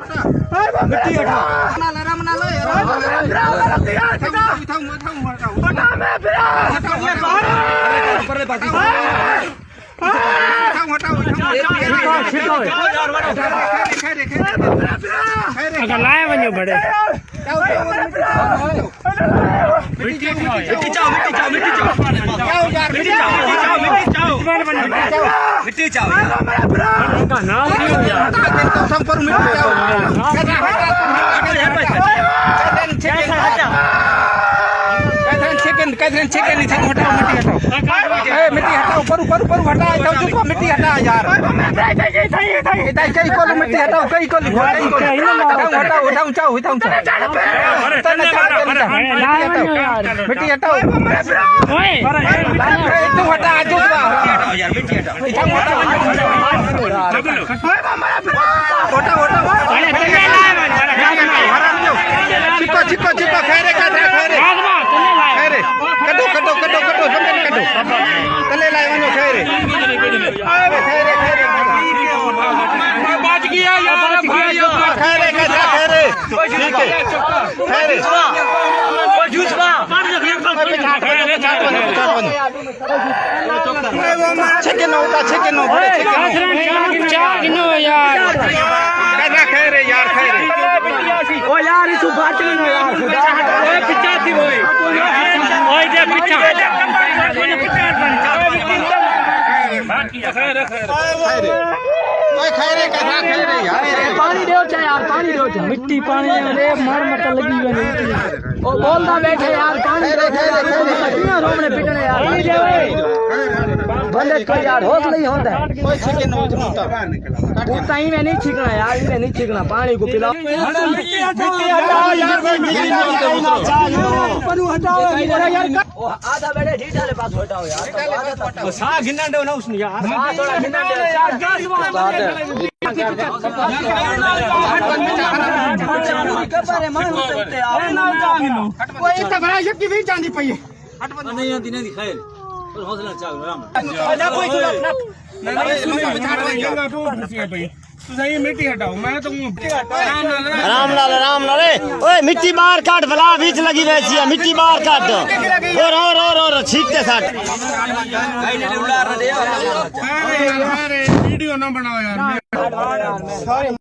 मिट्टी हटा मना लो यार अगर लाए वञो बड़े मिट्टी चाओ का नाम क्यों यार मिट्टी हटाओ परू हटा मिट्टी हटा यार कई कोली मिट्टी हटाओ कई कोली मिट्टी हटाओ तू हटा चिको खैरे कटो तले लाए वनो खैरे बच गया यार भाई खैरे ठीक है खैरे चिकन यार खैरे ओ यार तू बात नहीं यार ओए पिछा थी ओए जे पिछा खैरे यार पानी दो यार पानी दो मिट्टी पानी रे मार मत लगी हुई ओ बोलदा बैठे यार पानी दे किया रोमने पिटने यार पानी दे बंदे को यार होश नहीं होता कोई चिकन कुत्ता ही में नहीं छिकना यार इन्हें नहीं छिकना पानी को पिलाओ मिट्टी हटाओ यार हटाओ यार आधा बेटे ढीठ वाले पास हटाओ यार सा गिन्ना दो ना उसने यार थोड़ा गिन्ना दे मिट्टी हटाओ मैं तो राम लाल ओए मिट्टी बाहर काट भला बीच लगी वैसी है मिट्टी बाहर काट और छींकते साथ वीडियो ना बनाओ यार